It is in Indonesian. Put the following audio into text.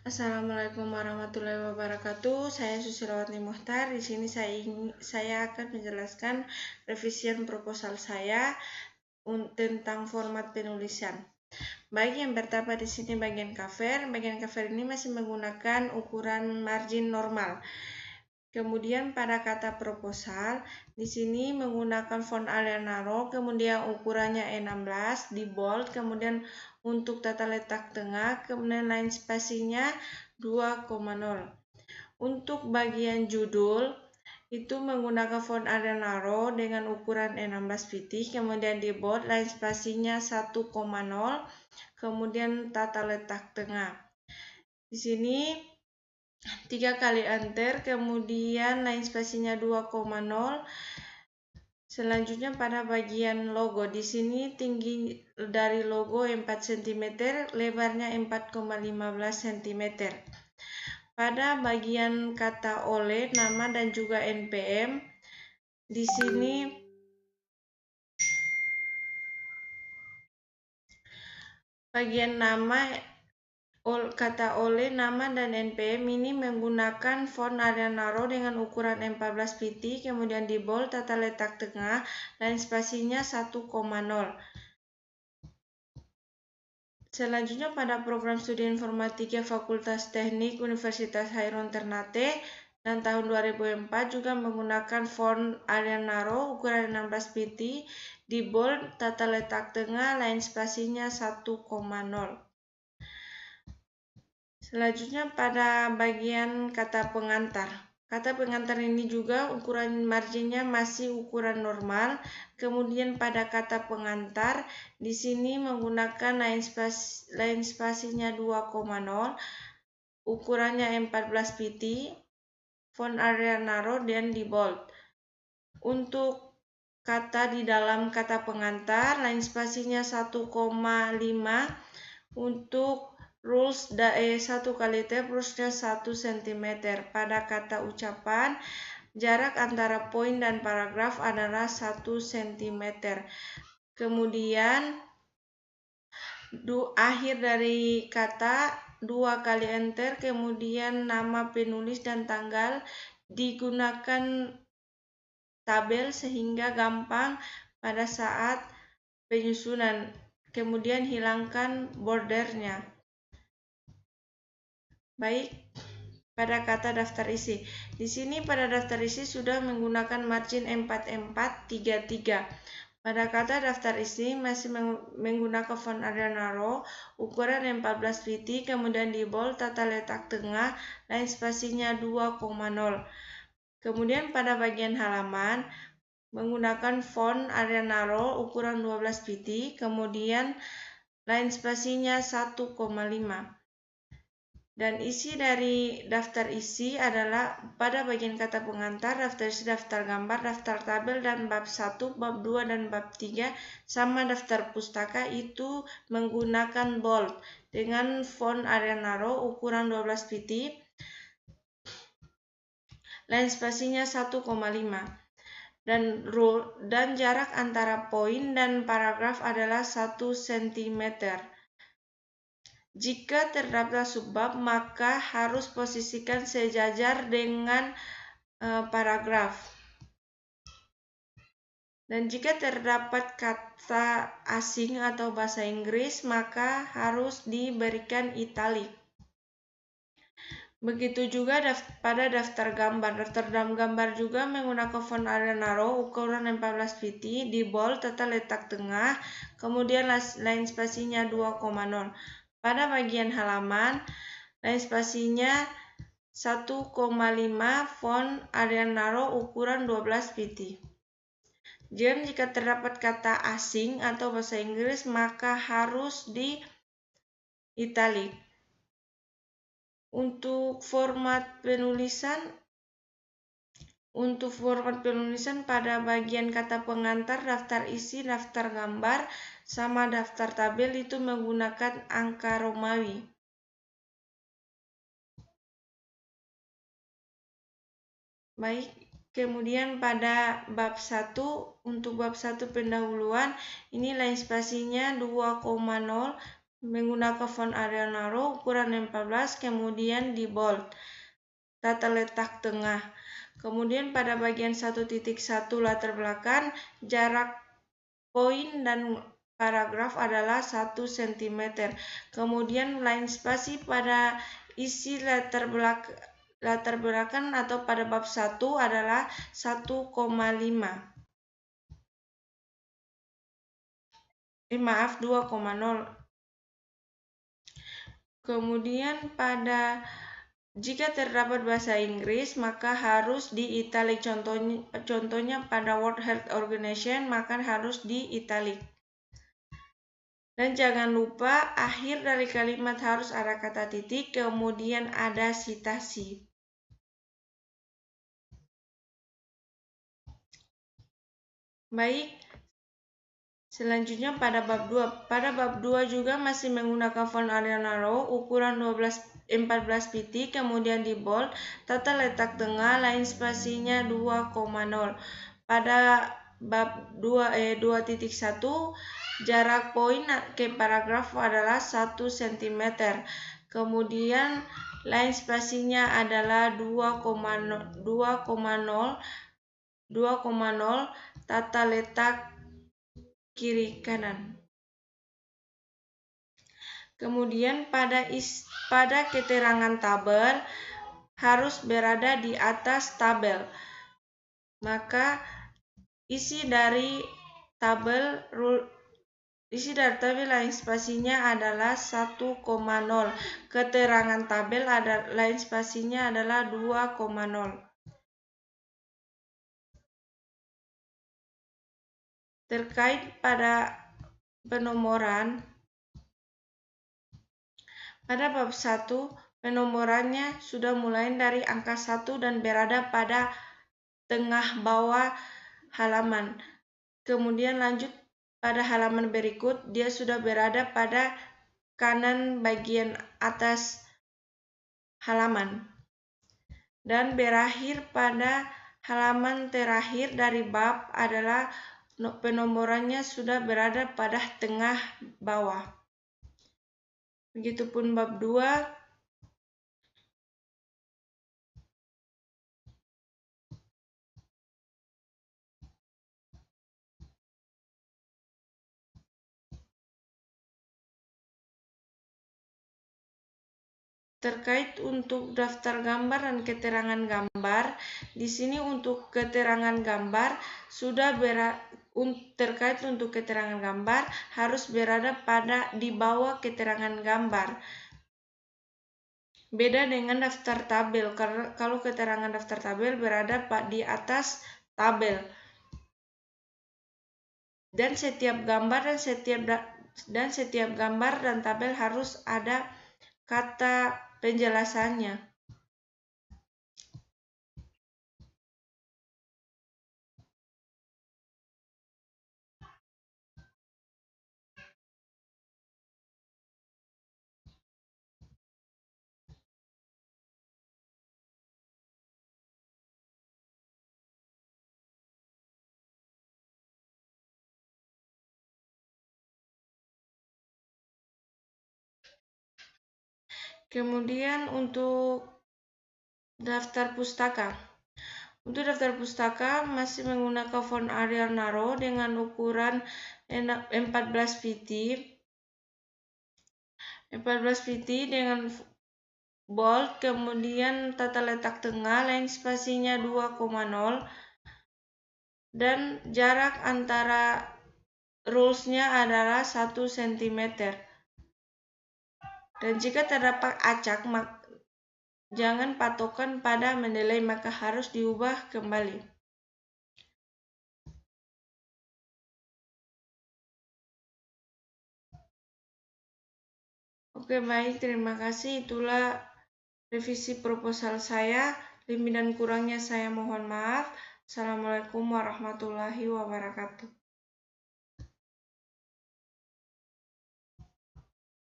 Assalamualaikum warahmatullahi wabarakatuh. Saya Susilawati Muhtar. Di sini saya akan menjelaskan revisian proposal saya tentang format penulisan. Baik, yang pertama di sini bagian cover. Bagian cover ini masih menggunakan ukuran margin normal. Kemudian pada kata proposal, di sini menggunakan font Arial Narrow, kemudian ukurannya E16 di bold, kemudian untuk tata letak tengah, kemudian line spacingnya 2,0. Untuk bagian judul itu menggunakan font Arial Narrow dengan ukuran E16 putih, kemudian di bold line spacingnya 1,0, kemudian tata letak tengah. Di sini 3 kali enter, kemudian line spacingnya 2,0. Selanjutnya pada bagian logo, di sini tinggi dari logo 4 cm, lebarnya 4,15 cm. Pada bagian kata oleh, nama dan juga NPM, di sini bagian nama kata oleh, nama dan NPM ini menggunakan font Arial Narrow dengan ukuran 14 piti, kemudian di bold, tata letak tengah, line spasinya 1,0. Selanjutnya pada program studi informatika Fakultas Teknik Universitas Hairun Ternate dan tahun 2004 juga menggunakan font Arial Narrow ukuran 16 piti, di bold, tata letak tengah, line spasinya 1,0. Selanjutnya pada bagian kata pengantar. Kata pengantar ini juga ukuran marginnya masih ukuran normal. Kemudian pada kata pengantar, di sini menggunakan line spasinya 2,0, ukurannya 14 piti, font Arial Narrow dan di bold. Untuk kata di dalam kata pengantar, line spasinya 1,5, untuk rules 1 kali tab, rulesnya 1 cm. Pada kata ucapan, jarak antara poin dan paragraf adalah 1 cm. Kemudian akhir dari kata 2 kali enter, kemudian nama penulis dan tanggal, digunakan tabel sehingga gampang pada saat penyusunan. Kemudian hilangkan bordernya. Baik, pada kata daftar isi. Di sini pada daftar isi sudah menggunakan margin 4433. Pada kata daftar isi masih menggunakan font Arial Narrow, ukuran 14 piti, kemudian di bold, tata letak tengah, line spasinya 2,0. Kemudian pada bagian halaman menggunakan font Arial Narrow ukuran 12 piti, kemudian line spasinya 1,5. Dan isi dari daftar isi adalah pada bagian kata pengantar, daftar isi, daftar gambar, daftar tabel, dan bab 1, bab 2, dan bab 3, sama daftar pustaka itu menggunakan bold dengan font Arial Narrow ukuran 12 piti, line spasinya 1,5. Dan jarak antara poin dan paragraf adalah 1 cm. Jika terdapat subbab, maka harus posisikan sejajar dengan paragraf. Dan jika terdapat kata asing atau bahasa Inggris, maka harus diberikan italik. Begitu juga pada daftar gambar. Daftar gambar juga menggunakan font Arial Narrow ukuran 14 piti, di bold, tata letak tengah, kemudian line spasinya 2,0. Pada bagian halaman, line spasinya 1,5, font Arial Narrow ukuran 12 piti. Jika terdapat kata asing atau bahasa Inggris, maka harus di italik. Untuk format penulisan pada bagian kata pengantar, daftar isi, daftar gambar, sama daftar tabel itu menggunakan angka Romawi. Baik, kemudian pada bab 1, untuk bab 1 pendahuluan, ini line spasinya 2,0, menggunakan font Arial Narrow ukuran 14, kemudian di bold, tata letak tengah. Kemudian pada bagian 1.1 latar belakang, jarak poin dan paragraf adalah 1 cm. Kemudian line spasi pada isi latar belakang atau pada bab 1 adalah 1,5. Maaf, 2,0. Kemudian jika terdapat bahasa Inggris, maka harus di italic. Contohnya pada World Health Organization, maka harus di italic. Dan jangan lupa akhir dari kalimat harus ada kata titik, kemudian ada sitasi. Baik, selanjutnya pada bab 2. Pada bab 2 juga masih menggunakan font Arial Narrow ukuran 14 pt, kemudian di bold, tata letak tengah, line spasinya 2,0. Pada bab 2.1, jarak poin ke paragraf adalah 1 cm. Kemudian line spasinya adalah 2,0, tata letak kiri kanan. Kemudian pada keterangan tabel harus berada di atas tabel. Maka isi dari tabel line spasinya adalah 1,0. Keterangan tabel line spasinya adalah 2,0. Terkait pada penomoran, pada bab 1, penomorannya sudah mulai dari angka 1 dan berada pada tengah bawah halaman. Kemudian lanjut pada halaman berikut, dia sudah berada pada kanan bagian atas halaman. Dan berakhir pada halaman terakhir dari bab adalah penomorannya sudah berada pada tengah bawah. Begitupun bab 2. Terkait untuk daftar gambar dan keterangan gambar, di sini untuk keterangan gambar terkait untuk keterangan gambar harus berada di bawah keterangan gambar. Beda dengan daftar tabel, karena kalau keterangan daftar tabel berada di atas tabel. Dan setiap gambar dan tabel harus ada kata penjelasannya. Kemudian untuk daftar pustaka. Untuk daftar pustaka masih menggunakan font Arial Narrow dengan ukuran 14 pt. 14 pt dengan bold, kemudian tata letak tengah, line spasinya 2,0, dan jarak antara rules-nya adalah 1 cm. Dan jika terdapat acak, jangan patokan pada mendelay, maka harus diubah kembali. Oke, baik, terima kasih. Itulah revisi proposal saya. Lebih dan kurangnya saya mohon maaf. Assalamualaikum warahmatullahi wabarakatuh.